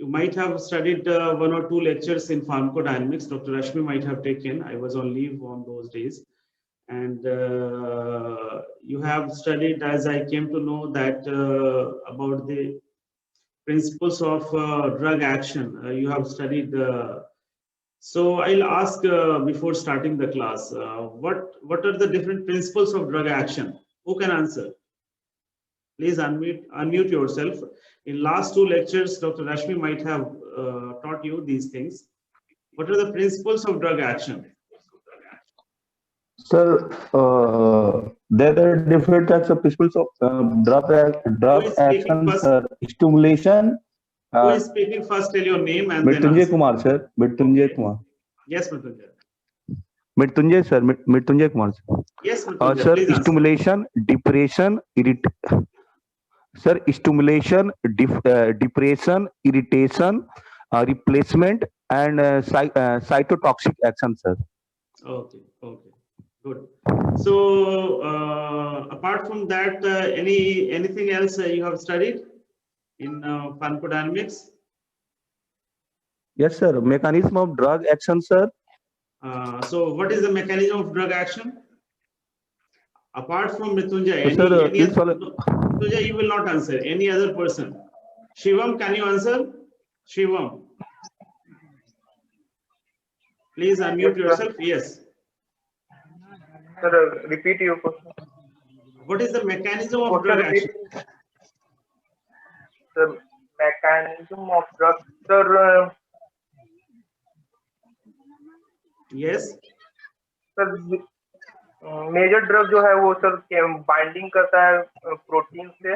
You might have studied one or two lectures in pharmacodynamics. Dr. Rashmi might have taken. I was on leave on those days. And you have studied, as I came to know, that about the principles of drug action. You have studied. So I'll ask before starting the class, what are the different principles of drug action? Who can answer? Please unmute yourself. In last two lectures, Dr. Rashmi might have taught you these things. What are the principles of drug action? Sir, there are different types of principles of drug action, sir. Stimulation. Who is speaking first? Tell your name and then Mrityunjay answer. Kumar, sir. Mrityunjay Okay. Kumar. Yes, Mrityunjay. Mrityunjay, sir. Mrityunjay Kumar, sir. Yes, Mrityunjay. Sir, Please answer. stimulation, depression, Sir, stimulation, depression, irritation, replacement, and cytotoxic action, sir. Okay, okay, good. So apart from that, anything else you have studied in pharmacodynamics? Yes, sir. Mechanism of drug action, sir. So what is the mechanism of drug action? Apart from Mrityunjay, Mrityunjay, you will not answer. Any other person? Shivam, can you answer? Shivam. Please unmute yourself. Yes. Sir, repeat your question. What is the mechanism of drug action? The mechanism of drug, sir. Yes. Sir major drug जो है वो sir binding करता है protein से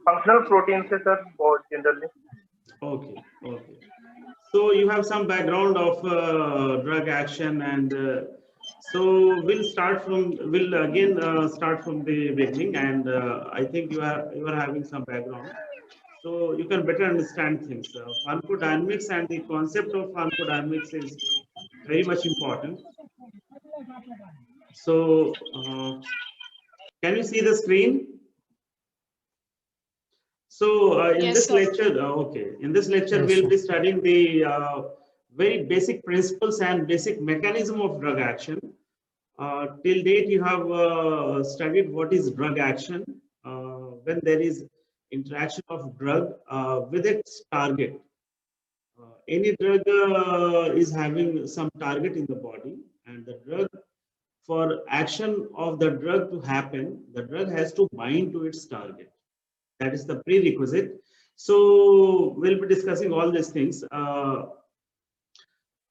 functional protein से sir और generally. Okay, okay. So you have some background of drug action, and so we'll start from the beginning, and I think you are having some background, so you can better understand things. Pharmacodynamics and the concept of pharmacodynamics is very much important. So can you see the screen? So in Yes, this sir. lecture, in this lecture, Yes, we'll sir. be studying the very basic principles and basic mechanism of drug action. Till date, you have studied what is drug action, when there is interaction of drug with its target. Any drug is having some target in the body, and the drug, for action of the drug to happen, the drug has to bind to its target. That is the prerequisite. So we'll be discussing all these things.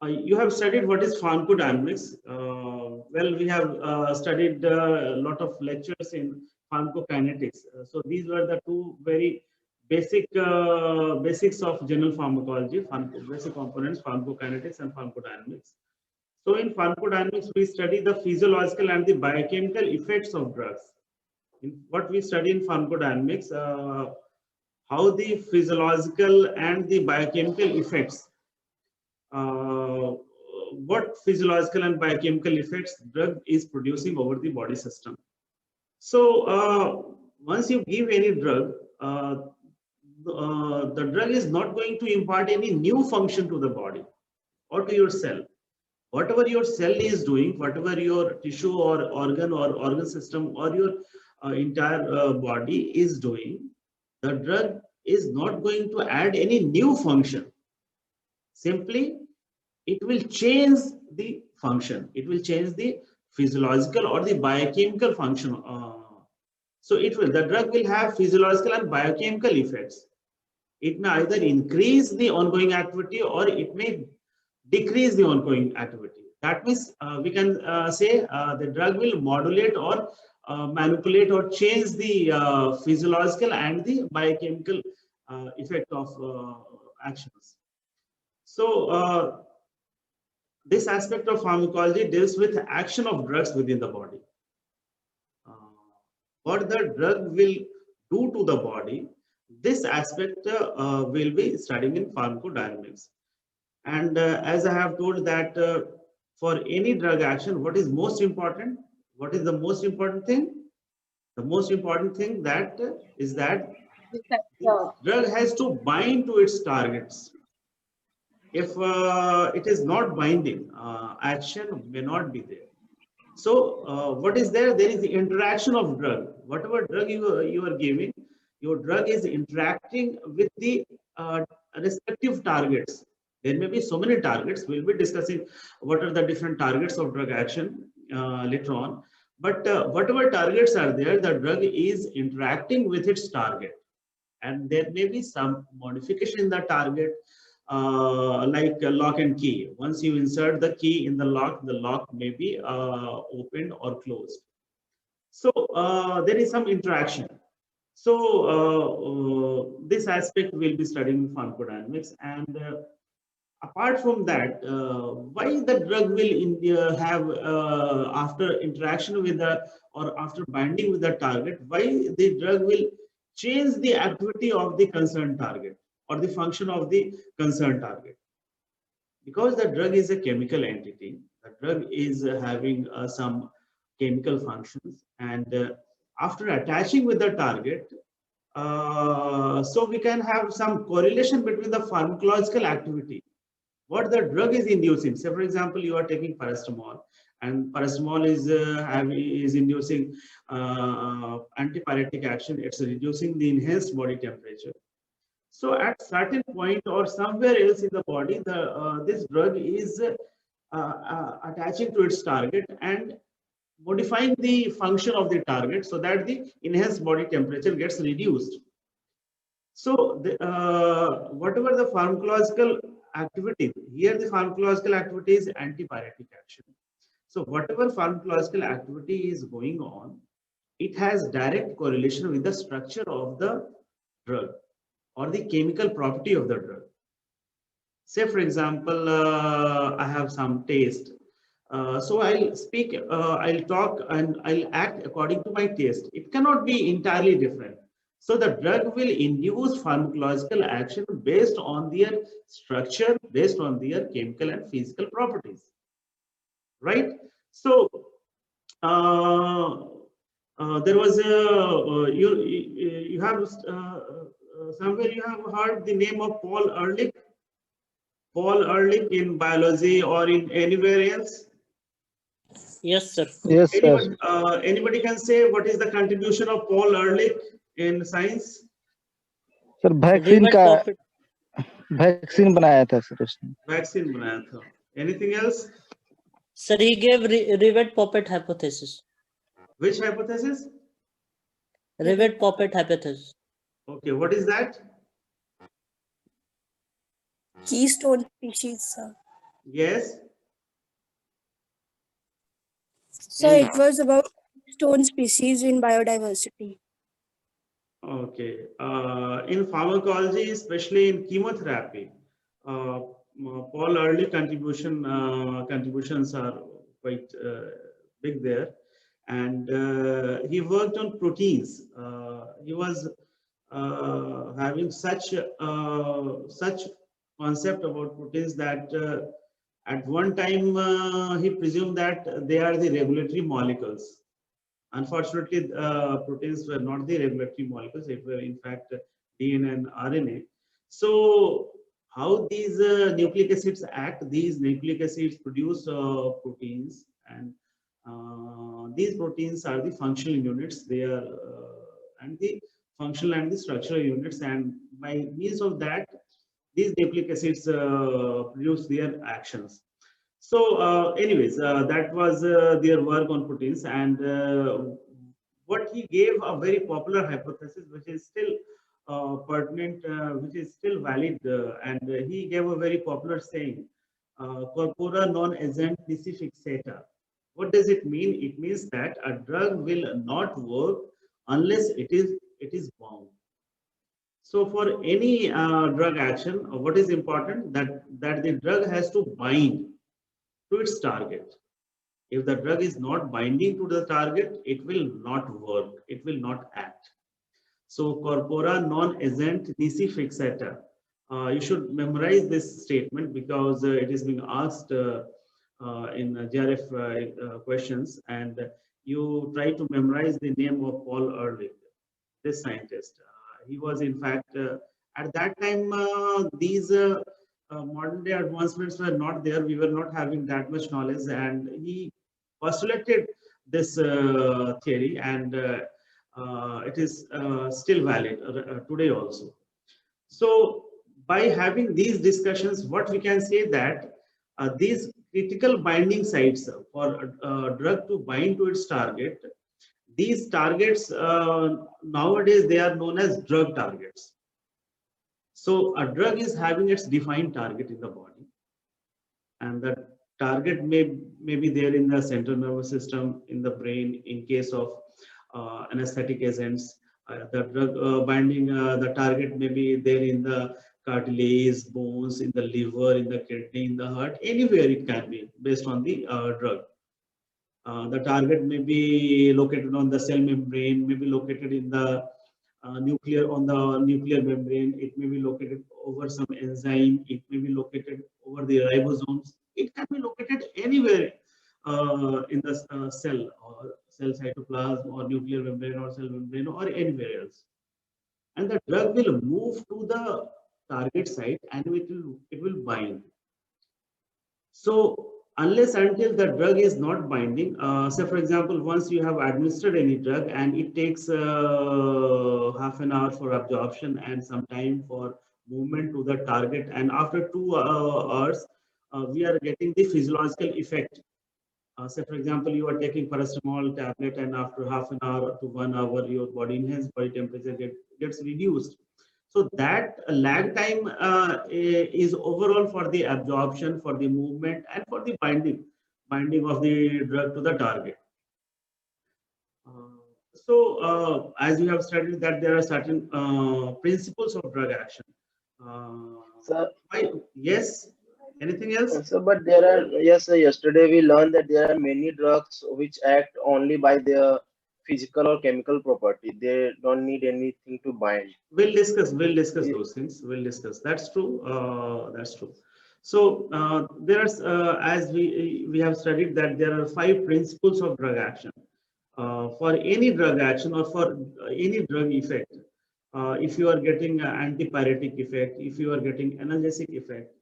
You have studied what is pharmacodynamics. Well, we have studied a lot of lectures in pharmacokinetics. So these were the two very basics of general pharmacology, basic components, pharmacokinetics and pharmacodynamics. So in pharmacodynamics, we study the physiological and the biochemical effects of drugs. In what we study in pharmacodynamics, how the physiological and the biochemical effects, what physiological and biochemical effects drug is producing over the body system. So once you give any drug, the drug is not going to impart any new function to the body or to your cell. Whatever your cell is doing, whatever your tissue or organ system or your entire body is doing, the drug is not going to add any new function. Simply, it will change the function. It will change the physiological or the biochemical function. So the drug will have physiological and biochemical effects. It may either increase the ongoing activity or it may decrease the ongoing activity. That means we can say the drug will modulate or manipulate or change the physiological and the biochemical effect of actions. So this aspect of pharmacology deals with action of drugs within the body. What the drug will do to the body, this aspect will be studying in pharmacodynamics. And as I have told that for any drug action, what is most important? What is the most important thing? The most important thing that is that The drug has to bind to its targets. If it is not binding, action may not be there. So what is there? There is the interaction of drug. Whatever drug you are giving, your drug is interacting with the respective targets. There may be so many targets. We'll be discussing what are the different targets of drug action later on. But whatever targets are there, the drug is interacting with its target. And there may be some modification in the target, like lock and key. Once you insert the key in the lock may be opened or closed. So there is some interaction. So this aspect we'll be studying pharmacodynamics. And apart from that, why the drug will have after interaction with the or after binding with the target, why the drug will change the activity of the concerned target or the function of the concerned target? Because the drug is a chemical entity, the drug is having some chemical functions, and after attaching with the target, so we can have some correlation between the pharmacological activity, what the drug is inducing. Say, for example, you are taking paracetamol, and paracetamol is inducing antipyretic action. It's reducing the enhanced body temperature. So at certain point or somewhere else in the body, this drug is attaching to its target and modifying the function of the target so that the enhanced body temperature gets reduced. So whatever the pharmacological activity, here the pharmacological activity is antipyretic action. So whatever pharmacological activity is going on, it has direct correlation with the structure of the drug or the chemical property of the drug. Say, for example, I have some taste. So I'll speak, I'll talk, and I'll act according to my taste. It cannot be entirely different. So the drug will induce pharmacological action based on their structure, based on their chemical and physical properties, right? So there was a you have somewhere you have heard the name of Paul Ehrlich. Paul Ehrlich in biology or in anywhere else? Yes, sir. Yes, Anybody, sir. anybody can say what is the contribution of Paul Ehrlich in science? Sir vaccine Rivet का poppet. Vaccine बनाया था sir उसने. Vaccine बनाया था. Anything else? Sir, he gave rivet poppet hypothesis. Which hypothesis? Rivet poppet hypothesis. Okay, what is that? Keystone species, sir. Yes. So it was about keystone species in biodiversity. Okay. In pharmacology, especially in chemotherapy, Paul Ehrlich contributions are quite big there, and he worked on proteins. He was having such concept about proteins that at one time he presumed that they are the regulatory molecules. Unfortunately, proteins were not the regulatory molecules. It were in fact DNA and RNA. So how these nucleic acids act? These nucleic acids produce proteins, and these proteins are the functional units. They are and the functional and the structural units, and by means of that, these nucleic acids produce their actions. So anyways, that was their work on proteins, and what he gave a very popular hypothesis, which is still pertinent, which is still valid, and he gave a very popular saying, corpora non essent nisi fixata. What does it mean? It means that a drug will not work unless it is bound. So for any drug action, what is important, that the drug has to bind to its target. If the drug is not binding to the target, it will not work, it will not act. So corpora non essent nisi fixata. You should memorize this statement because it is being asked in JRF questions, and you try to memorize the name of Paul Ehrlich, this scientist. He was, in fact, at that time, these modern day advancements were not there. We were not having that much knowledge, and he postulated this theory, and it is still valid today also. So by having these discussions, what we can say that these critical binding sites for a drug to bind to its target, these targets nowadays they are known as drug targets. So a drug is having its defined target in the body, and the target may be there in the central nervous system, in the brain, in case of anesthetic agents. The drug binding, the target may be there in the cartilage, bones, in the liver, in the kidney, in the heart, anywhere it can be based on the drug. The target may be located on the cell membrane, may be located in the nuclear membrane. It may be located over some enzyme. It may be located over the ribosomes. It can be located anywhere in the cell, or cell cytoplasm, or nuclear membrane, or cell membrane, or anywhere else. And the drug will move to the target site, and it will bind. So unless until the drug is not binding, say for example, once you have administered any drug and it takes half an hour for absorption and some time for movement to the target, and after 2 hours we are getting the physiological effect. Say for example, you are taking paracetamol tablet, and after half an hour to 1 hour your body enhanced body temperature gets reduced. So that lag time is overall for the absorption, for the movement, and for the binding of the drug to the target. As you have studied that there are certain principles of drug action. Sir, Yes, anything else? sir, but there are, yes, sir, yesterday we learned that there are many drugs which act only by their physical or chemical property. They don't need anything to bind. We'll discuss those things. We'll discuss. That's true. That's true. So there's as we have studied that there are 5 principles of drug action. For any drug action or for any drug effect, if you are getting antipyretic effect, if you are getting analgesic effect,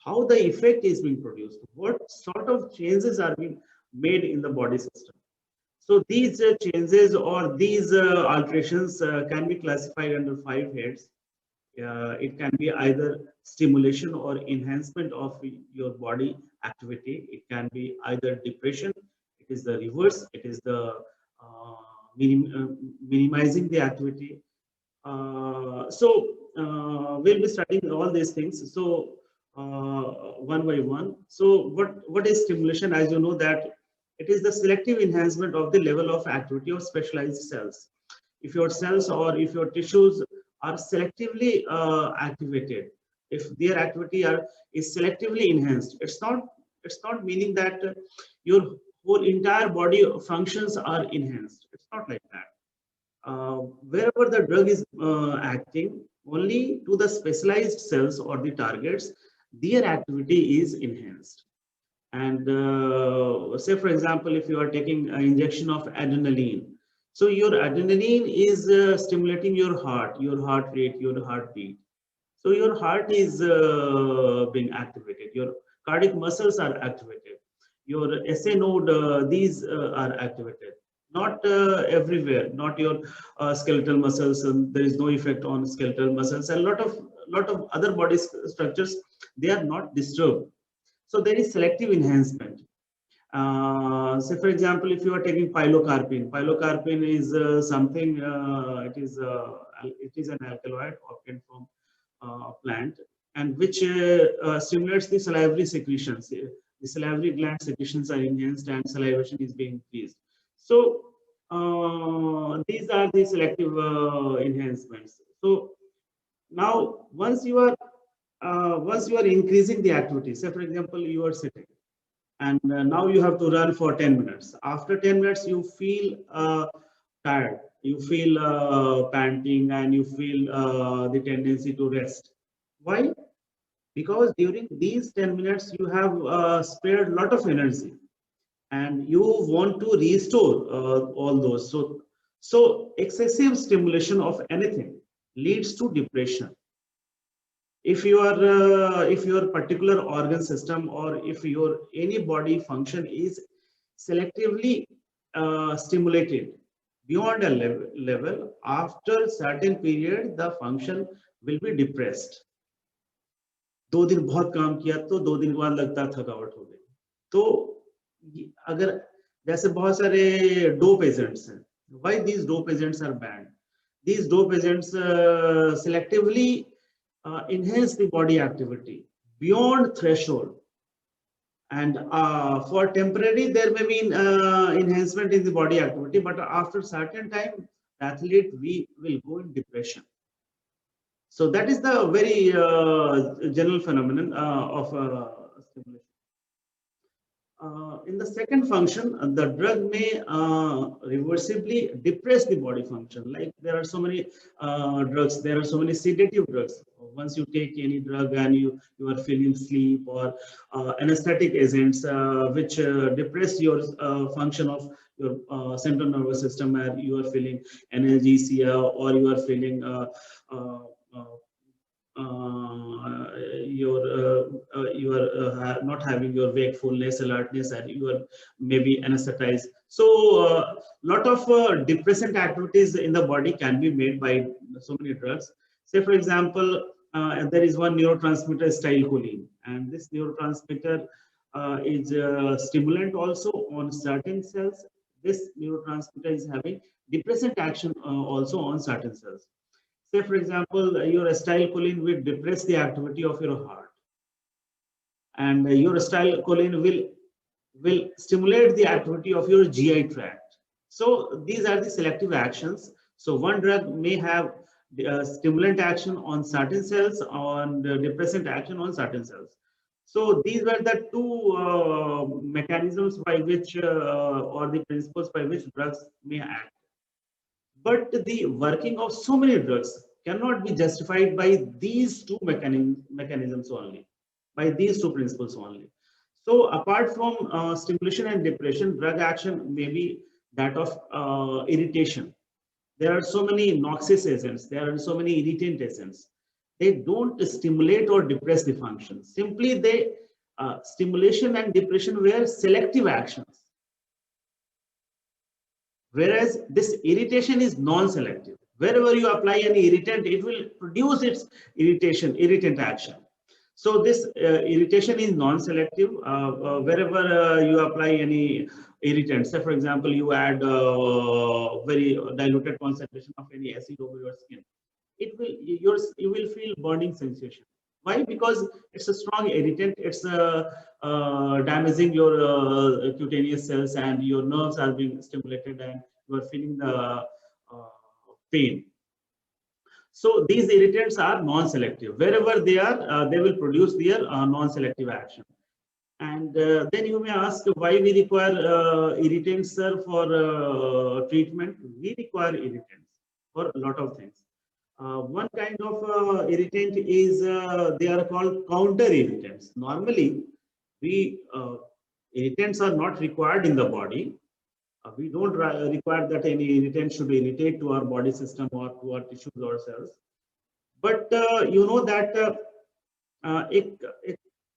how the effect is being produced, what sort of changes are being made in the body system. So these changes or these alterations can be classified under 5 heads. It can be either stimulation or enhancement of your body activity. It can be either depression. It is the reverse. It is the minimizing the activity. We'll be studying all these things. So one by one. So what is stimulation? As you know that it is the selective enhancement of the level of activity of specialized cells. If your cells or if your tissues are selectively activated, if their activity is selectively enhanced, it's not meaning that your whole entire body functions are enhanced. It's not like that. Wherever the drug is acting, only to the specialized cells or the targets, their activity is enhanced. And say for example, if you are taking an injection of adrenaline, so your adrenaline is stimulating your heart rate, your heartbeat. So your heart is being activated, your cardiac muscles are activated, your SA node, these are activated. Not everywhere, not your skeletal muscles, and there is no effect on skeletal muscles, and lot of other body structures, they are not disturbed. So there is selective enhancement. Say for example, if you are taking pilocarpine is something, it is an alkaloid obtained from plant, and which stimulates the salivary secretions. The salivary gland secretions are enhanced and salivation is being increased. So these are the selective enhancements. So now once you are increasing the activity, say for example, you are sitting and now you have to run for 10 minutes. After 10 minutes, you feel tired, you feel panting, and you feel the tendency to rest. Why? Because during these 10 minutes, you have spared a lot of energy and you want to restore all those. So excessive stimulation of anything, leads to depression. If your particular organ system or if your any body function is selectively stimulated beyond a level, after certain period the function will be depressed. 2 दिन बहुत काम किया तो 2 दिन के बाद लगता है थकावट हो गई. तो अगर जैसे बहुत सारे डोप एजेंट्स हैं, why these dope agents are banned? These dope agents selectively enhance the body activity beyond threshold, and for temporary there may be enhancement in the body activity, but after certain time the athlete will go in depression. So that is the very general phenomenon of stimulation. In the second function, the drug may reversibly depress the body function. Like there are so many drugs, there are so many sedative drugs. Once you take any drug and you are feeling sleep, or anesthetic agents which depress your function of your central nervous system, and you are feeling analgesia, or you are feeling you are not having your wakefulness, alertness, and you are maybe anesthetized. So lot of depressant activities in the body can be made by so many drugs. Say for example, there is one neurotransmitter, acetylcholine, and this neurotransmitter is a stimulant also on certain cells. This neurotransmitter is having depressant action also on certain cells. Say for example, your acetylcholine will depress the activity of your heart, and your acetylcholine will stimulate the activity of your GI tract. So these are the selective actions. So one drug may have stimulant action on certain cells, on the depressant action on certain cells. So these were the two mechanisms by which or the principles by which drugs may act. But the working of so many drugs cannot be justified by these two mechanisms only, by these two principles only. So apart from stimulation and depression, drug action may be that of irritation. There are so many noxious agents, there are so many irritant agents. They don't stimulate or depress the function. Simply they stimulation and depression were selective actions. Whereas this irritation is non-selective. Wherever you apply any irritant, it will produce its irritant action. So this irritation is non-selective. Wherever you apply any irritant, say for example, you add very diluted concentration of any acid over your skin, it will you will feel burning sensation. Why? Because it's a strong irritant. It's damaging your cutaneous cells, and your nerves are being stimulated, and you are feeling the pain. So these irritants are non-selective. Wherever they are, they will produce their non-selective action. And then you may ask why we require irritants, sir, for treatment. We require irritants for a lot of things. One kind of irritant is they are called counter irritants. Normally, irritants are not required in the body. We don't require that any irritant should irritate to our body system or to our tissues or cells. But you know that एक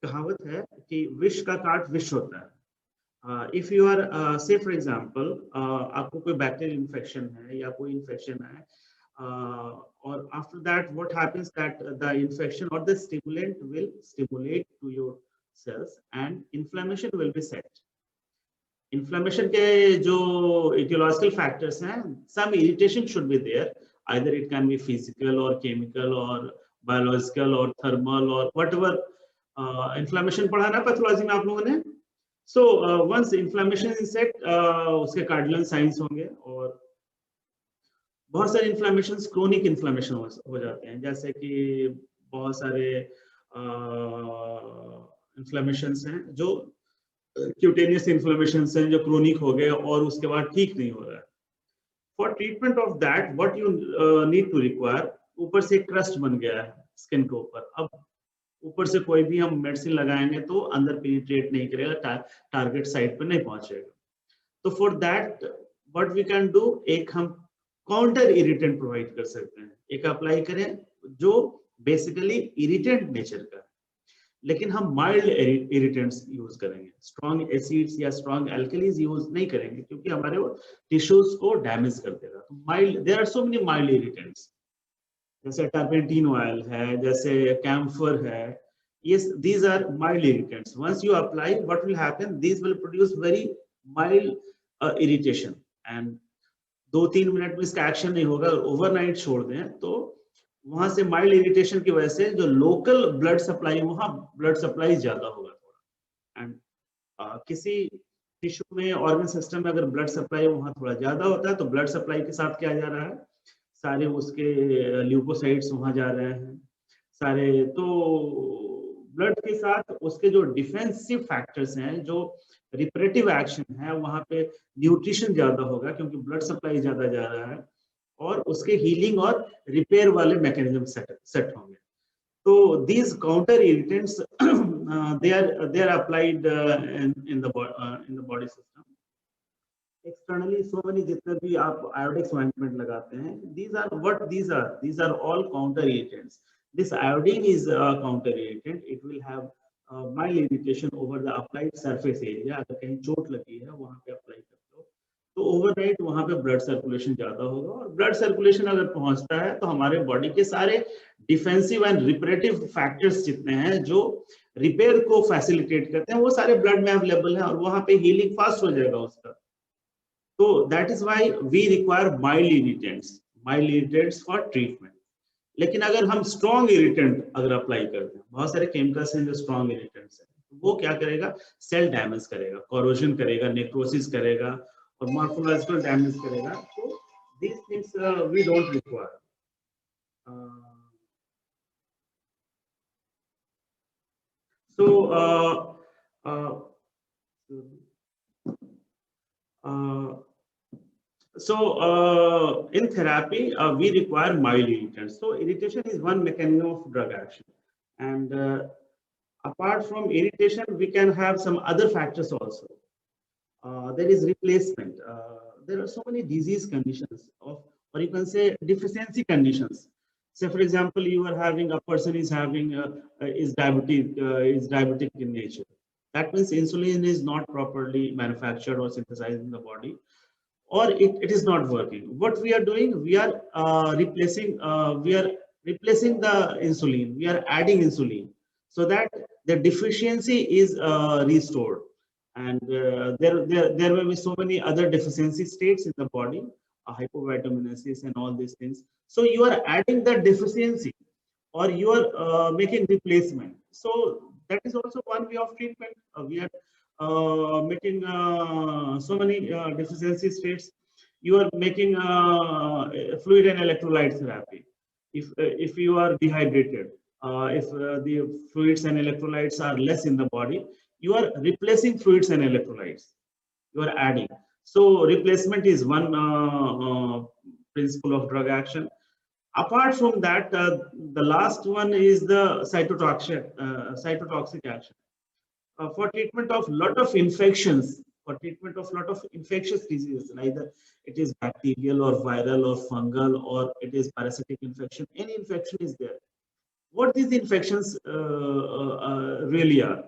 कहावत है कि विष का काट विष होता है. If you are say for example आपको कोई bacterial infection है या कोई infection है, or after that what happens that the infection or the stimulant will stimulate to your cells and inflammation will be set. Inflammation के जो etiological factors हैं, some irritation should be there. Either it can be physical or chemical or biological or thermal or whatever. Inflammation पढ़ा ना pathology में आप लोगों ने. So once inflammation is set, उसके cardinal signs होंगे, और बहुत सारे inflammations chronic inflammation हो जाते हैं. जैसे कि बहुत सारे inflammations हैं जो cutaneous inflammations हैं जो chronic हो गए और उसके बाद ठीक नहीं हो रहा है. For treatment of that, what you need to require, ऊपर से crust बन गया है skin के ऊपर. अब ऊपर से कोई भी हम medicine लगाएंगे तो अंदर penetrate नहीं करेगा, target site पर नहीं पहुंचेगा. तो for that, what we can do, एक हम काउंटर इरिटेंट प्रोवाइड कर सकते हैं। एक अप्लाई करें जो बेसिकली इरिटेंट नेचर का है, लेकिन हम माइल्ड इरिटेंट्स यूज करेंगे, स्ट्रॉन्ग एसिड्स या स्ट्रॉन्ग एल्कलीज यूज नहीं करेंगे क्योंकि हमारे वो टिश्यूज को डैमेज कर देगा। तो mild, there are so many mild irritants, जैसे टर्पेंटीन ऑयल है, जैसे कैम्फर है, yes, these are mild irritants. Once you apply, what will happen, these will produce very mild irritation, and 2-3 minute में इसका एक्शन नहीं होगा, ओवरनाइट छोड़ दें तो वहां से माइल्ड इरिटेशन की वजह से जो लोकल ब्लड सप्लाई, वहां ब्लड सप्लाई ज्यादा होगा थोड़ा, एंड किसी टिश्यू में, ऑर्गन सिस्टम में अगर ब्लड सप्लाई वहां थोड़ा ज्यादा होता है तो ब्लड सप्लाई के साथ क्या जा रहा है, सारे उसके ल्यूकोसाइट्स वहां जा रहे हैं सारे, तो ब्लड के साथ उसके जो डिफेंसिव फैक्टर्स हैं, जो रिपरेटिव एक्शन है, वहां पे न्यूट्रिशन ज्यादा होगा क्योंकि ब्लड सप्लाई ज्यादा जा रहा है, और उसके हीलिंग और रिपेयर वाले मैकेनिज्म सेट होंगे। तो these counter irritants they are applied in the body system externally. So many जितने भी आप iodix ointment लगाते हैं, these are all counter irritants. This iodine is a counter irritant. It will have mild irritation over the applied surface area. अगर कहीं चोट लगी है वहां पे अप्लाई करते हो तो ओवरनाइट वहां पे ब्लड सर्कुलेशन ज्यादा होगा, और ब्लड सर्कुलेशन अगर पहुंचता है तो हमारे बॉडी के सारे डिफेंसिव एंड रिपरेटिव फैक्टर्स जितने हैं जो रिपेयर को फैसिलिटेट करते हैं, वो सारे ब्लड में अवेलेबल है और वहां पे हीलिंग फास्ट हो जाएगा उसका। तो that is why we require mild irritants for treatment. लेकिन अगर हम स्ट्रॉन्ग इरिटेंट अगर अप्लाई करते हैं, बहुत सारे केमिकल्स हैं जो स्ट्रॉन्ग इरिटेंट्स हैं, वो क्या करेगा, सेल डैमेज करेगा, कोरोजन करेगा, नेक्रोसिस करेगा और मॉर्फोलॉजिकल डैमेज करेगा। तो these things we don't require. So in therapy we require mild irritants. So irritation is one mechanism of drug action, and apart from irritation we can have some other factors also. There is replacement. There are so many disease conditions of, or you can say deficiency conditions. Say for example, you are having, a person is having is diabetic in nature. That means insulin is not properly manufactured or synthesized in the body, or it is not working. What we are doing, we are replacing the insulin. We are adding insulin so that the deficiency is restored. And there will be so many other deficiency states in the body, hypovitaminasis and all these things. So you are adding the deficiency, or you are making replacement. So that is also one way of treatment. We are making so many deficiency states. You are making fluid and electrolyte therapy. If you are dehydrated, if the fluids and electrolytes are less in the body, you are replacing fluids and electrolytes, you are adding. So replacement is one principle of drug action. Apart from that, the last one is the cytotoxic action. For treatment of lot of infections, for treatment of lot of infectious diseases, either it is bacterial or viral or fungal, or it is parasitic infection, any infection is there. What these infections really are?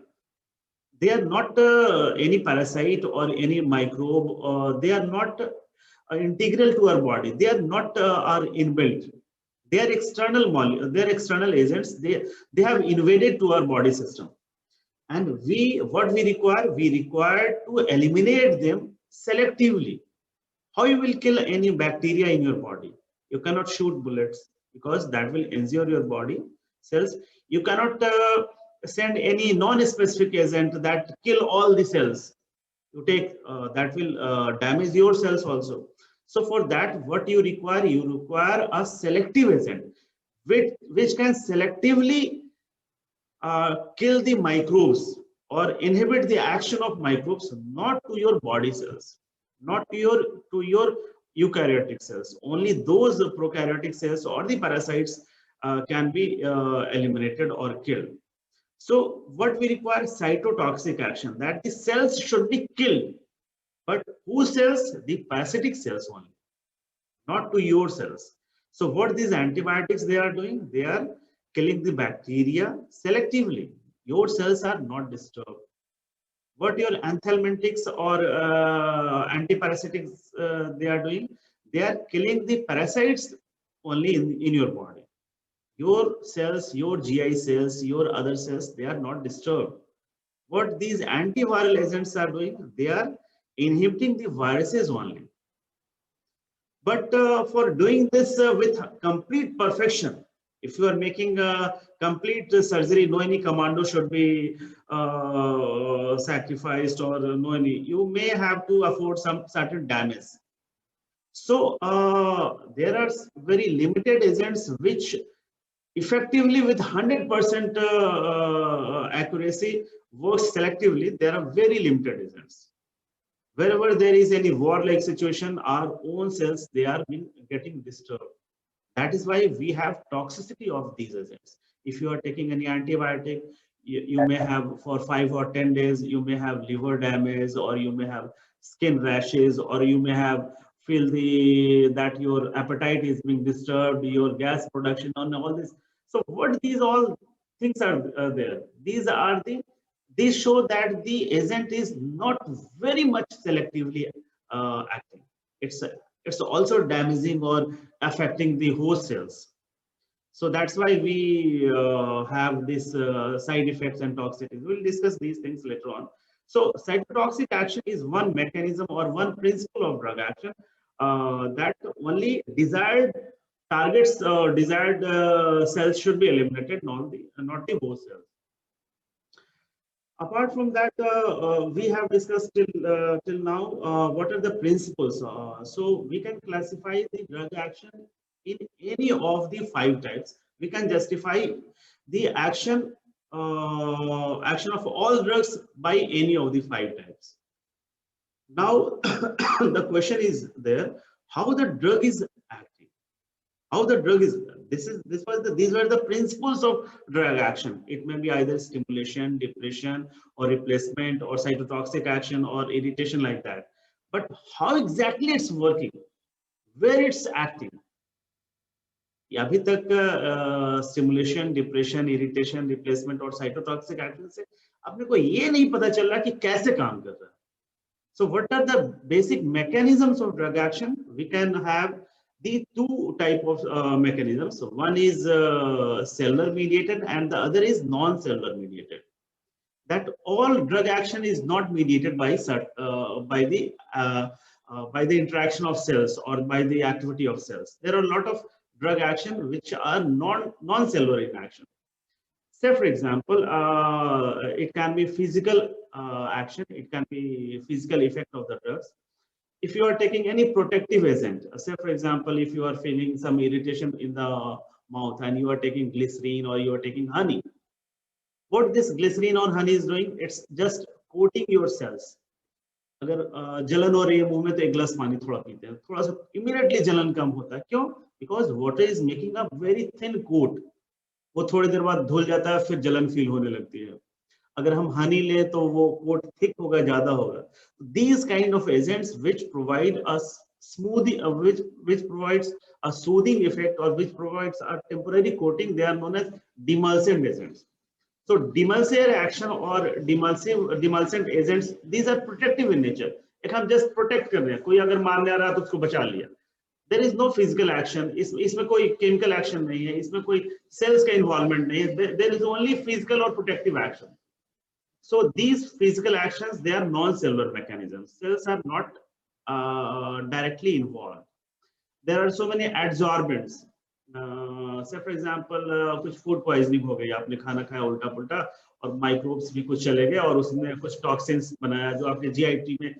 They are not any parasite or any microbe. They are not integral to our body. They are not are inbuilt. They are external external agents. They have invaded to our body system, and what we require to eliminate them selectively. How you will kill any bacteria in your body? You cannot shoot bullets because that will injure your body cells. You cannot send any non-specific agent that kill all the cells. You take that will damage your cells also. So for that, what you require a selective agent which can selectively kill the microbes or inhibit the action of microbes, not to your body cells, not to your eukaryotic cells. Only those prokaryotic cells or the parasites can be eliminated or killed. So what we require, cytotoxic action, that the cells should be killed. But whose cells? The parasitic cells only. not to your cells. So what these antibiotics they are doing, they are killing the bacteria selectively. Your cells are not disturbed. What your anthelmintics or antiparasitics they are doing, they are killing the parasites only in your body. Your cells, your GI cells, your other cells, they are not disturbed. What these antiviral agents are doing, they are inhibiting the viruses only. But for doing this with complete perfection, if you are making a complete surgery, no any commando should be sacrificed, or no any, you may have to afford some certain damage. So there are very limited agents which effectively with 100% accuracy works selectively. There are very limited agents. Wherever there is any war-like situation, our own cells, they are getting disturbed. That is why we have toxicity of these agents. If you are taking any antibiotic, you may have for 5 or 10 days, you may have liver damage, or you may have skin rashes, or you may have feel that your appetite is being disturbed, your gas production, and all this. So what these all things are there? These show that the agent is not very much selectively acting. It's also damaging or affecting the host cells. So that's why we have this side effects and toxicities. We'll discuss these things later on. So cytotoxic action is one mechanism or one principle of drug action that only desired targets, desired cells should be eliminated, not the host cells. Apart from that, we have discussed till now what are the principles. So we can classify the drug action in any of the 5 types. We can justify the action of all drugs by any of the 5 types. Now the question is there, how the drug is acting, how the drug is. These were the principles of drug action. It may be either stimulation, depression, or replacement, or cytotoxic action, or irritation, like that. But how exactly it's working, where it's acting? अभी तक stimulation, depression, irritation, replacement और cytotoxic action से अपने को ये नहीं पता चल रहा कि कैसे काम कर रहा है. So what are the basic mechanisms of drug action? We can have the 2 type of mechanisms. So one is cellular mediated and the other is non-cellular mediated. That all drug action is not mediated by the interaction of cells or by the activity of cells. There are a lot of drug action which are non-cellular in action. Say for example, it can be physical action, it can be physical effect of the drugs. If you are taking any protective agent, say for example, if you are feeling some irritation in the mouth and you are taking glycerine or you are taking honey, what this glycerine or honey is doing, it's just coating your cells. अगर जलन हो रही है मुंह में तो एक गिलास पानी थोड़ा पीते हैं, थोड़ा सा इमीडिएटली जलन कम होता है. क्यों? Because water is making a very thin coat. वो थोड़ी देर बाद धुल जाता है, फिर जलन फील होने लगती है. अगर हम हनी लें तो वो कोट थिक होगा, ज्यादा होगा. These kind of agents which provide us smoothing, which provides a soothing effect or which provides a temporary coating, they are known as demulcent agents. So demulcent action or demulcent agents, these are protective in nature. एक हम just protect कर रहे हैं, कोई अगर मारने आ रहा है तो उसको बचा लिया. There is no physical action. इसमें कोई chemical action नहीं है, इसमें कोई cells का involvement नहीं है. There is only physical or protective action. So these physical actions, they are non-cellular mechanisms. Cells are not directly involved. There are so many adsorbents. Say for example, कुछ food poisoning हो गई, आपने खाना खाया उल्टा पुल्टा और microbes भी कुछ चले गए और उसने कुछ toxins बनाया जो आपके GIT में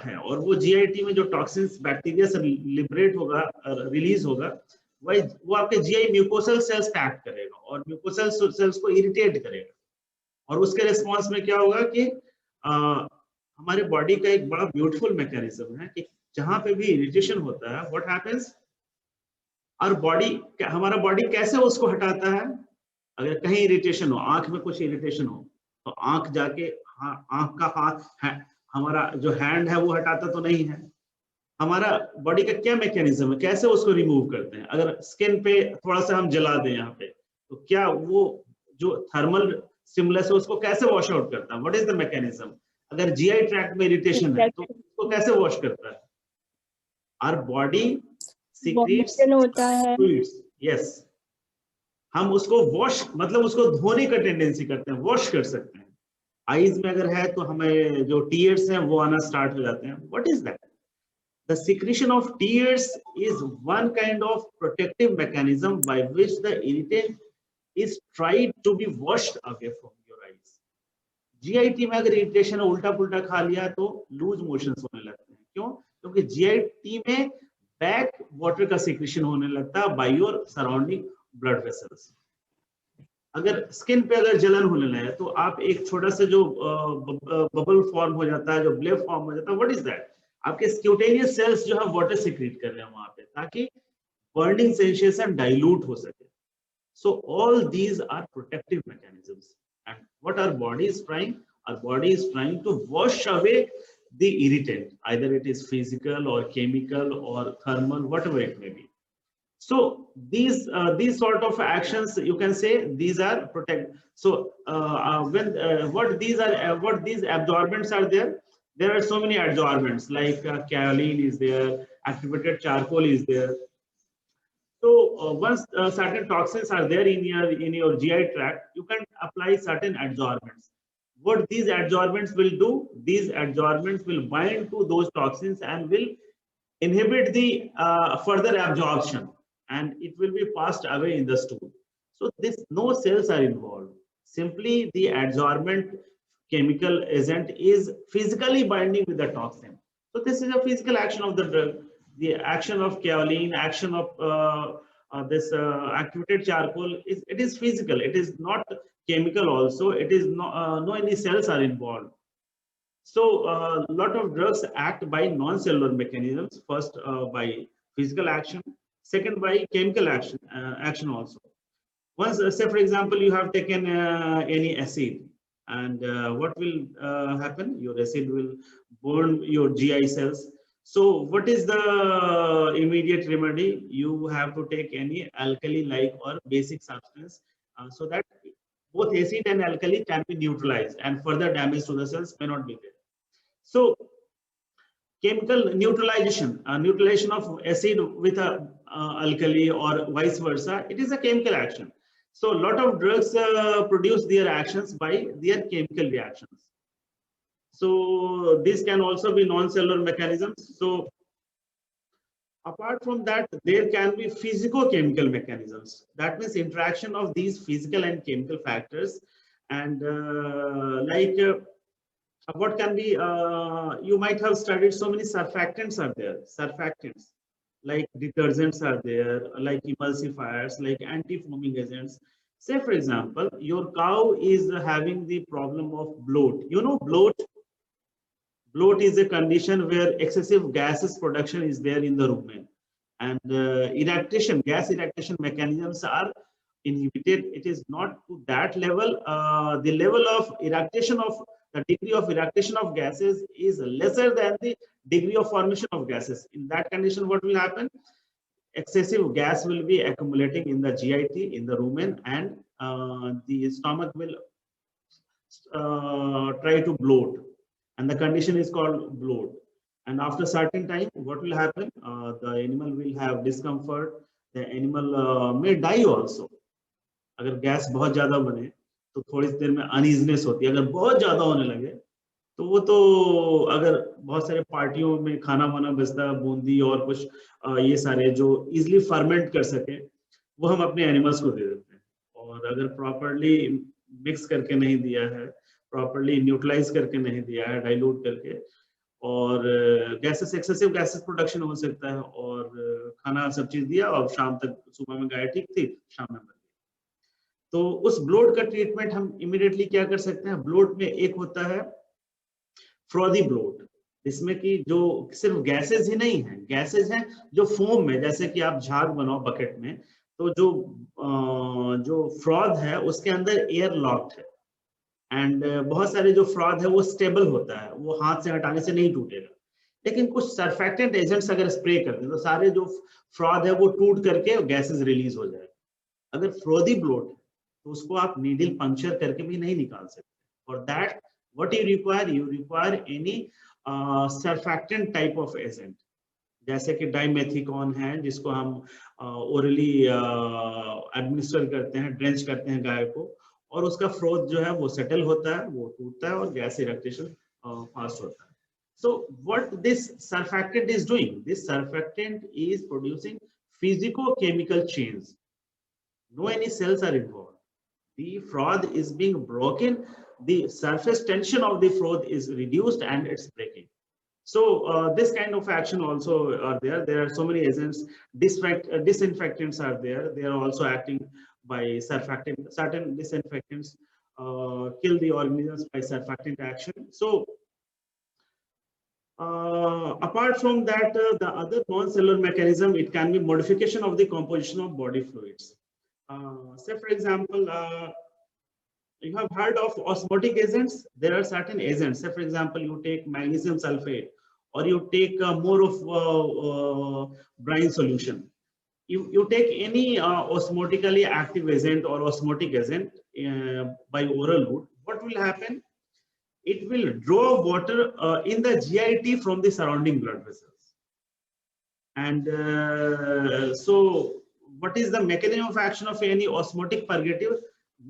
है, और वो GIT में जो toxins बैक्टीरिया से लिबरेट होगा, रिलीज होगा, वो आपके GI म्यूकोसल सेल्स पे एक्ट करेगा और म्यूकोसल सेल्स को इरिटेट करेगा. और उसके रिस्पॉन्स में क्या होगा कि हमारे बॉडी का एक बड़ा ब्यूटीफुल मैकेनिज्म है कि जहां पे भी इरिटेशन होता है, व्हाट हैपेंस, और हमारा बॉडी कैसे उसको हटाता है. अगर कहीं इरिटेशन हो, आंख में कुछ इरिटेशन हो, तो आंख जाके आंख का हाथ है, हमारा जो हैंड है वो हटाता तो नहीं है, हमारा बॉडी का क्या मैकेनिज्म है, कैसे उसको रिमूव करते हैं? अगर स्किन पे थोड़ा सा हम जला दें यहाँ पे, तो क्या वो जो थर्मल स्टिमुलस है उसको कैसे वॉश आउट करता है? What is the mechanism? अगर जीआई ट्रैक्ट में इरिटेशन है तो उसको कैसे वॉश करता है? आवर बॉडी सीक्रेट्स Vomit होता है। फ्लूइड्स, यस, हम उसको वॉश मतलब उसको धोने का टेंडेंसी करते हैं, वॉश कर सकते हैं। आईज में अगर है तो हमें जो टीयर्स हैं वो आना स्टार्ट हो जाते हैं। What is that? The secretion of tears is one kind of protective mechanism by which the irritant is tried to be washed away from your eyes. GIT में अगर इरिटेशन उल्टा पुल्टा खा लिया तो लूज मोशंस होने लगते हैं। क्यों? क्योंकि GIT में बैक वाटर का सिक्रेशन होने लगता है by your surrounding blood vessels. अगर स्किन पे अगर जलन होने लगे तो आप एक छोटा सा जो बबल फॉर्म हो जाता है, जो ब्लेब फॉर्म हो जाता है, व्हाट इज दैट? आपके स्क्यूटेनियस सेल्स जो है वाटर सिक्रीट कर रहे हैं वहां पे, ताकि बर्निंग सेंसेशन डाइल्यूट हो सके। So all these are protective mechanisms, and what our body is trying? Our body is trying to wash away the irritant, either it is physical और केमिकल और thermal, whatever it may be. So these sort of actions, you can say these are protect. So what these absorbents are there? There are so many adsorbents like kaolin is there, activated charcoal is there. So once certain toxins are there in your GI tract, you can apply certain adsorbents. What these adsorbents will do? These adsorbents will bind to those toxins and will inhibit the further absorption, and it will be passed away in the stool. So no cells are involved. Simply the adsorbent chemical agent is physically binding with the toxin. So this is a physical action of the drug. The action of kaolin, action of this activated charcoal, it is physical. It is not chemical also. It is no any cells are involved. So a lot of drugs act by non-cellular mechanisms. First by physical action, second by chemical action also. Once say for example you have taken any acid, and what will happen? Your acid will burn your GI cells. So what is the immediate remedy? You have to take any alkali like or basic substance so that both acid and alkali can be neutralized and further damage to the cells may not be there. So chemical neutralization, neutralization of acid with a alkali or vice versa, it is a chemical action. So a lot of drugs produce their actions by their chemical reactions. So these can also be non-cellular mechanisms. So apart from that, there can be physico-chemical mechanisms. That means interaction of these physical and chemical factors, and what can be, you might have studied so many surfactants are there. Surfactants like detergents are there, like emulsifiers, like anti-foaming agents. Say for example, your cow is having the problem of bloat. You know bloat? Bloat is a condition where excessive gases production is there in the rumen, and gas eructation mechanisms are inhibited. It is not to that level. The level of eructation of the degree of eructation of gases is lesser than the degree of formation of gases. In that condition, what will happen? Excessive gas will be accumulating in the GIT, in the rumen, and the stomach will try to bloat, and the condition is called bloat. And after certain time, what will happen? The animal will have discomfort. The animal may die also. अगर gas बहुत ज्यादा बने तो थोड़ी देर में अनइजनेस होती है। अगर बहुत ज्यादा होने लगे तो वो तो, अगर बहुत सारे पार्टियों में खाना वाना बचता है, बूंदी और कुछ ये सारे जो इजिली फर्मेंट कर सके, वो हम अपने एनिमल्स को दे देते हैं। और अगर प्रॉपरली मिक्स करके नहीं दिया है, प्रॉपरली न्यूट्रलाइज करके नहीं दिया है, डाइल्यूट करके, और गैसेस, एक्सेसिव गैसेस प्रोडक्शन हो सकता है, और खाना सब चीज दिया और शाम तक, सुबह में गाय ठीक थी, शाम में मर गई। तो उस ब्लोट का ट्रीटमेंट हम इमीडिएटली क्या कर सकते हैं? ब्लोट में एक होता है फ्रॉदी ब्लोट, जिसमें कि जो सिर्फ गैसेस ही नहीं है, गैसेस हैं जो फोम में, जैसे कि आप झाग बनाओ बकेट में, तो जो फ्रॉद है उसके अंदर एयर लॉक्ड है, एंड बहुत सारे जो फ्रॉद है वो स्टेबल होता है, वो हाथ से हटाने से नहीं टूटेगा। लेकिन कुछ सर्फेक्टेंट एजेंट्स अगर स्प्रे कर दें तो सारे जो फ्रॉद है वो टूट करके गैसेस रिलीज हो जाए। अगर फ्रोदी ब्लोट है तो उसको आप नीडल पंक्चर करके भी नहीं निकाल सकते। For that what you require any surfactant type of agent, जैसे कि डाइमेथिकॉन है जिसको हम ओरली एडमिनिस्टर करते हैं, ड्रेंच करते हैं गाय को, और उसका फ्रोथ जो है वो सेटल होता है, वो टूटता है और गैस इरेक्टेशन फास्ट होता है। So what this surfactant is doing? This surfactant is producing physicochemical change. No any cells are involved. The froth is being broken. The surface tension of the froth is reduced and it's breaking. So this kind of action also are there. There are so many agents. Disinfectants are there. They are also acting by surfactant. Certain disinfectants kill the organisms by surfactant action. So apart from that, the other non-cellular mechanism, it can be modification of the composition of body fluids. Say for example, you have heard of osmotic agents. There are certain agents. Say for example, you take magnesium sulfate or you take more of brine solution. You take any osmotically active agent or osmotic agent by oral route. What will happen? It will draw water in the GIT from the surrounding blood vessels. And so what is the mechanism of action of any osmotic purgative?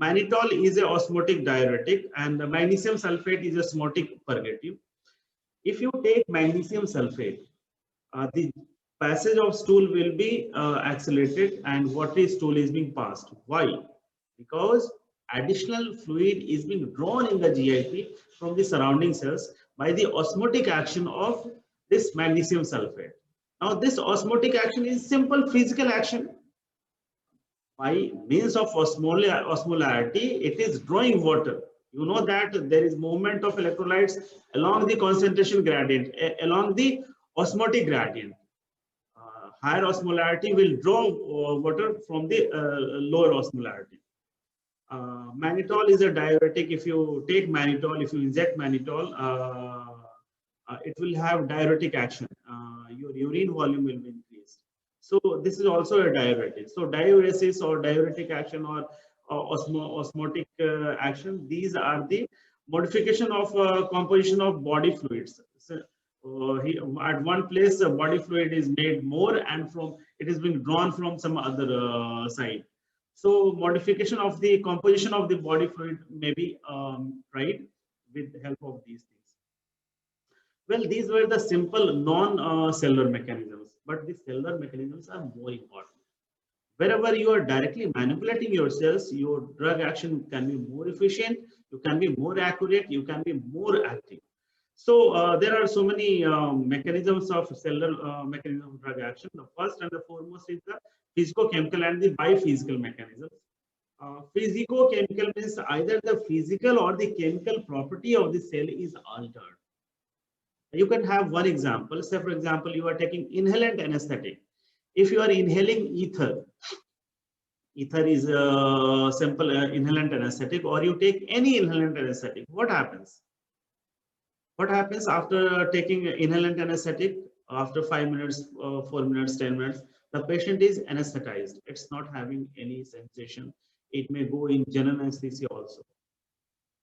Mannitol is a osmotic diuretic and the magnesium sulfate is a osmotic purgative. If you take magnesium sulfate, the passage of stool will be accelerated and watery stool is being passed. Why? Because additional fluid is being drawn in the GIT from the surrounding cells by the osmotic action of this magnesium sulfate. Now this osmotic action is simple physical action. By means of osmolarity, it is drawing water. You know that there is movement of electrolytes along the concentration gradient, along the osmotic gradient. Higher osmolarity will draw water from the lower osmolarity. Mannitol is a diuretic. If you take mannitol, if you inject mannitol, it will have diuretic action. Your urine volume will be increased. So this is also a diuretic. So diuresis or diuretic action or osmotic action, these are the modification of composition of body fluids. So, at one place, body fluid is made more, and from it is being drawn from some other side. So modification of the composition of the body fluid may be tried with the help of these things. Well, these were the simple non-cellular mechanisms, but the cellular mechanisms are more important. Wherever you are directly manipulating your cells, your drug action can be more efficient, you can be more accurate, you can be more active. So there are so many mechanisms of cellular mechanism of drug action. The first and the foremost is the physicochemical and the biophysical mechanisms. Physicochemical means either the physical or the chemical property of the cell is altered. You can have one example. Say for example, you are taking inhalant anesthetic. If you are inhaling ether is a simple inhalant anesthetic, or you take any inhalant anesthetic, what happens? What happens after taking inhalant anesthetic? After 5 minutes, 4 minutes, 10 minutes, the patient is anesthetized. It's not having any sensation. It may go in general anesthesia also.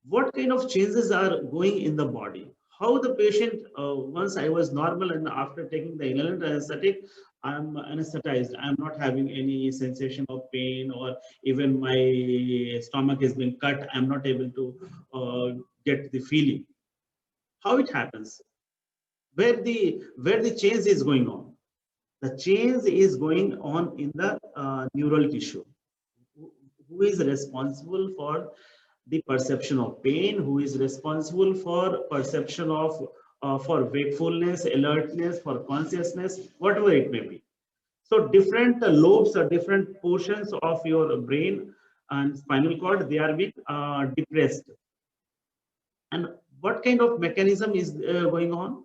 What kind of changes are going in the body? How the patient, once I was normal and after taking the inhalant anesthetic, I'm anesthetized. I'm not having any sensation of pain, or even my stomach has been cut. I'm not able to get the feeling. How it happens? Where the change is going on? The change is going on in the neural tissue. Who is responsible for the perception of pain? Who is responsible for perception of for wakefulness, alertness, for consciousness, whatever it may be. So different lobes or different portions of your brain and spinal cord, they are being depressed. And what kind of mechanism is going on?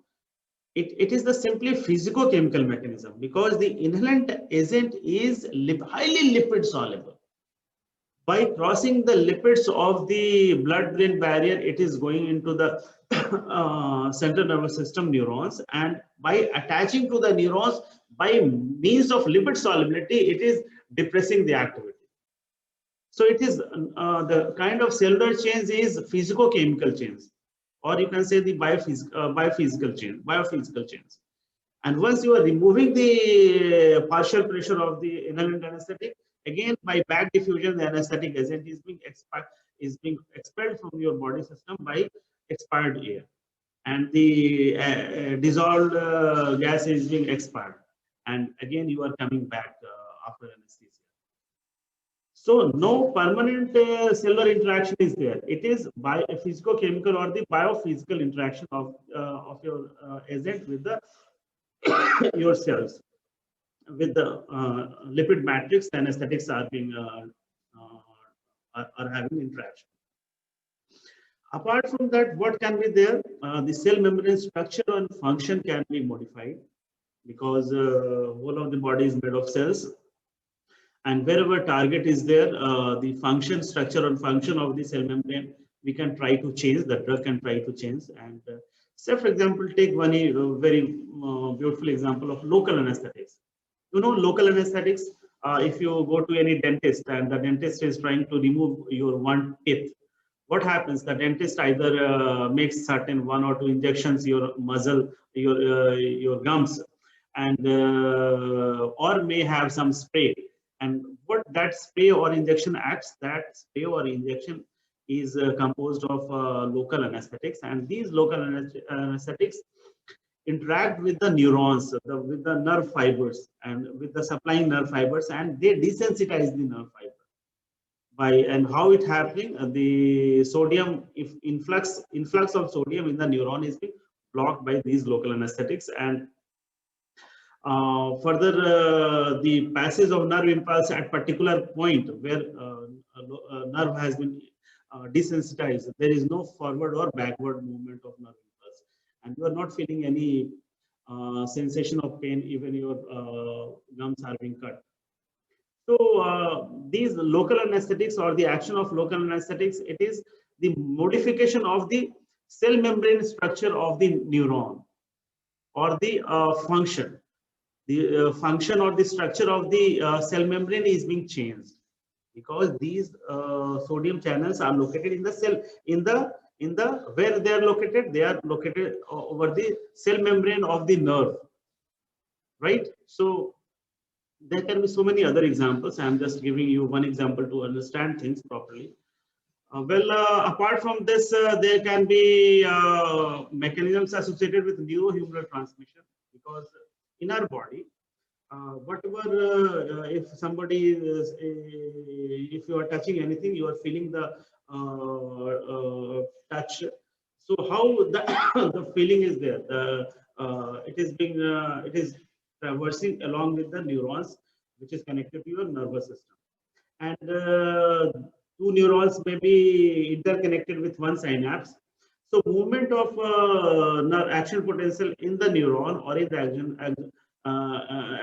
It is the simply physicochemical mechanism, because the inhalant agent is highly lipid soluble. By crossing the lipids of the blood-brain barrier, it is going into the central nervous system neurons, and by attaching to the neurons by means of lipid solubility, it is depressing the activity. So it is the kind of cellular change is physicochemical change, or you can say the biophysical change. And once you are removing the partial pressure of the inhalant anesthetic, again by back diffusion, the anesthetic agent is being expelled from your body system by expired air, and the dissolved gas is being expired, and again you are coming back after anesthesia. So no permanent cellular interaction is there. It is by a physicochemical or the biophysical interaction of your agent with the your cells. With the lipid matrix, the anesthetics are being are having interaction. Apart from that, what can be there? The cell membrane structure and function can be modified, because whole of the body is made of cells. And wherever target is there, the function, structure and function of the cell membrane, we can try to change, the drug can try to change. And say, for example, take one very beautiful example of local anesthetics. You know, local anesthetics, if you go to any dentist and the dentist is trying to remove your one teeth, what happens? The dentist either makes certain 1 or 2 injections, your muzzle, your gums, and or may have some spray. And what that spray or injection acts, that spray or injection is composed of local anesthetics, and these local anesthetics interact with the neurons, with the nerve fibers, and with the supplying nerve fibers, and they desensitize the nerve fiber. And how it happening? The sodium, if influx of sodium in the neuron is being blocked by these local anesthetics, and further, the passage of nerve impulse at particular point where nerve has been desensitized, there is no forward or backward movement of nerve impulse, and you are not feeling any sensation of pain, even your gums are being cut. So these local anesthetics, or the action of local anesthetics, it is the modification of the cell membrane structure of the neuron, or the function. The function or the structure of the cell membrane is being changed, because these sodium channels are located in the cell, where they are located over the cell membrane of the nerve, right? So there can be so many other examples. I am just giving you one example to understand things properly. Apart from this, there can be mechanisms associated with neurohumoral transmission, because in our body, whatever, if somebody is, if you are touching anything, you are feeling the touch. So how the feeling is there? It is traversing along with the neurons, which is connected to your nervous system, and 2 neurons may be interconnected with one synapse. So movement of action potential in the neuron or in the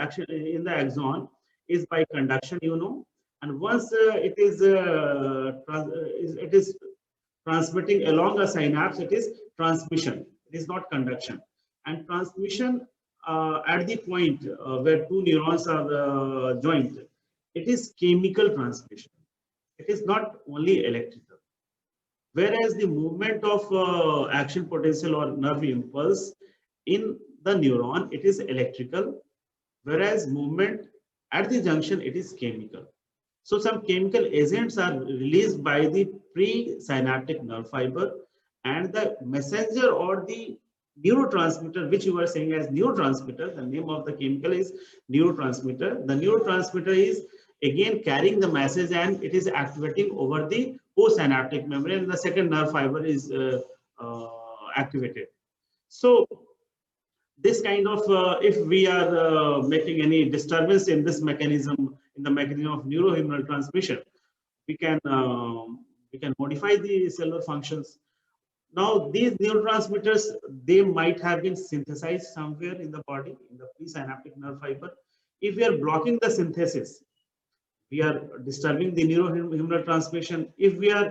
actually in the axon is by conduction, you know. And once it is transmitting along a synapse, it is transmission. It is not conduction. And transmission at the point where 2 neurons are joined, it is chemical transmission. It is not only electrical. Whereas the movement of action potential or nerve impulse in the neuron, it is electrical, whereas movement at the junction, it is chemical. So some chemical agents are released by the presynaptic nerve fiber, and the messenger or the neurotransmitter, which you are saying as neurotransmitter, the name of the chemical is neurotransmitter. The neurotransmitter is again carrying the message, and it is activating over the postsynaptic membrane. The second nerve fiber is activated. So this kind of, if we are making any disturbance in this mechanism, in the mechanism of neurohumoral transmission, we can modify the cellular functions. Now, these neurotransmitters, they might have been synthesized somewhere in the body, in the presynaptic nerve fiber. If we are blocking the synthesis, we are disturbing the neurohumoral transmission. If we are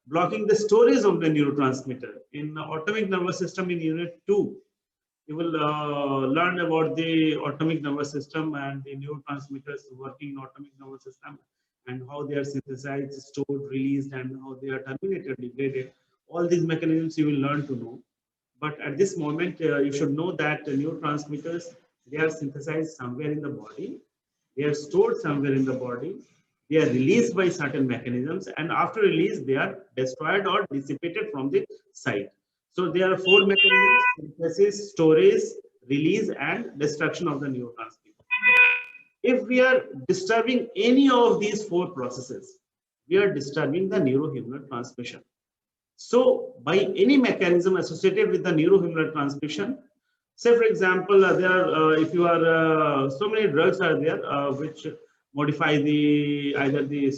blocking the storage of the neurotransmitter in the autonomic nervous system in unit 2, you will learn about the autonomic nervous system and the neurotransmitters working in autonomic nervous system and how they are synthesized, stored, released, and how they are terminated, degraded. All these mechanisms you will learn to know. But at this moment, you should know that neurotransmitters, they are synthesized somewhere in the body, they are stored somewhere in the body, they are released by certain mechanisms, and after release, they are destroyed or dissipated from the site. So there are 4 mechanisms: synthesis, storage, release, and destruction of the neurotransmitter. If we are disturbing any of these 4 processes, we are disturbing the neurohumoral transmission. So by any mechanism associated with the neurohumoral transmission, say for example, there are, if you are, so many drugs are there which modify the either the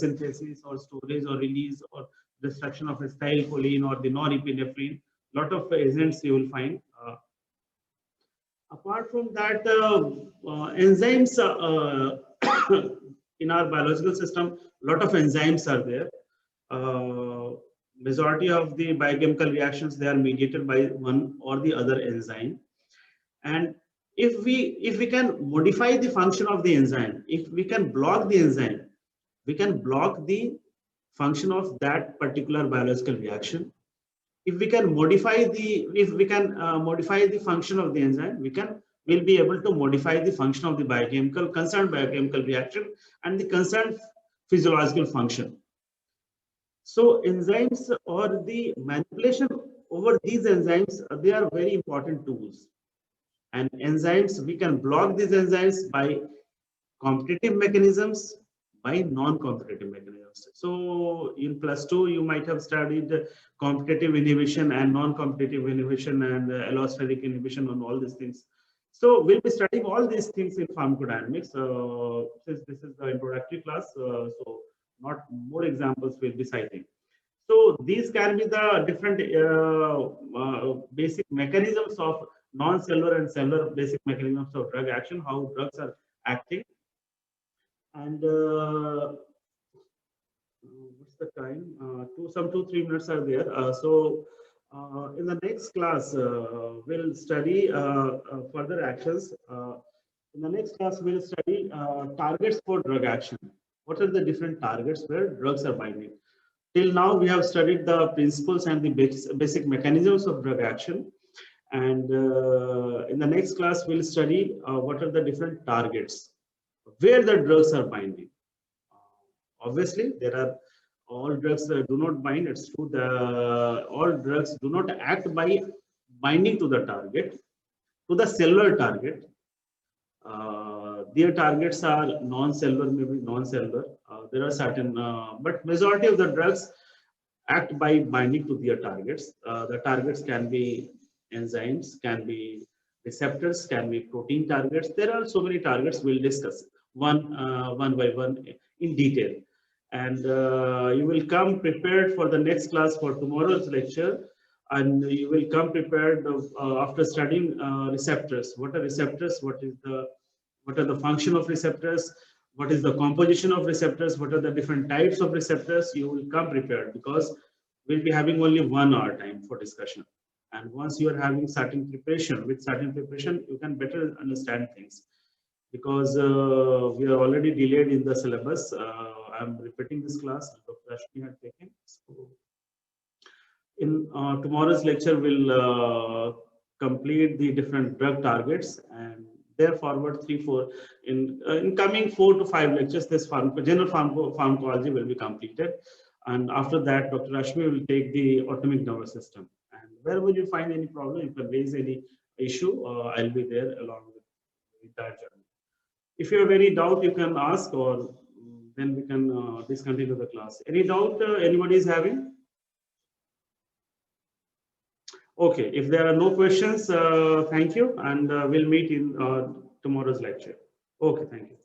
synthesis or storage or release or destruction of acetylcholine or the norepinephrine. Lot of agents you will find. Apart from that, enzymes in our biological system, lot of enzymes are there. Majority of the biochemical reactions, they are mediated by one or the other enzyme. And if we can modify the function of the enzyme, if we can block the enzyme, we can block the function of that particular biological reaction. If we can modify the function of the enzyme, we'll be able to modify the function of the concerned biochemical reaction and the concerned physiological function. So enzymes or the manipulation over these enzymes, they are very important tools. And enzymes, we can block these enzymes by competitive mechanisms, by non-competitive mechanisms. So in +2, you might have studied competitive inhibition and non-competitive inhibition and allosteric inhibition on all these things. So we'll be studying all these things in pharmacodynamics. Since this is the introductory class, so not more examples we'll be citing. So these can be the different basic mechanisms of non-cellular and cellular basic mechanisms of drug action, how drugs are acting. And what's the time? 2-3 minutes are there. So in the next class, we'll study further actions. In the next class, we'll study targets for drug action. What are the different targets where drugs are binding? Till now, we have studied the principles and the basic mechanisms of drug action. And in the next class, we'll study what are the different targets where the drugs are binding. Obviously, there are all drugs that do not bind. It's true that all drugs do not act by binding to the target, to the cellular target. Their targets are non-cellular, maybe non-cellular. There are certain, but majority of the drugs act by binding to their targets. The targets can be enzymes, can be receptors, can be protein targets. There are so many targets. We'll discuss one by one in detail. And you will come prepared for the next class for tomorrow's lecture. And you will come prepared after studying receptors. What are receptors? What are the function of receptors? What is the composition of receptors? What are the different types of receptors? You will come prepared because we'll be having only 1 hour time for discussion. And once you are having certain preparation, you can better understand things. Because we are already delayed in the syllabus. I'm repeating this class Dr. Rashmi had taken. So in tomorrow's lecture, we'll complete the different drug targets, and there forward 3-4 in coming 4 to 5 lectures, this general pharmacology will be completed. And after that, Dr. Rashmi will take the autonomic nervous system. And wherever you find any problem, you can raise any issue. I'll be there along with the entire journey. If you have any doubt, you can ask, or then we can discontinue the class. Any doubt anybody is having? Okay, if there are no questions, thank you, and we'll meet in tomorrow's lecture. Okay, thank you.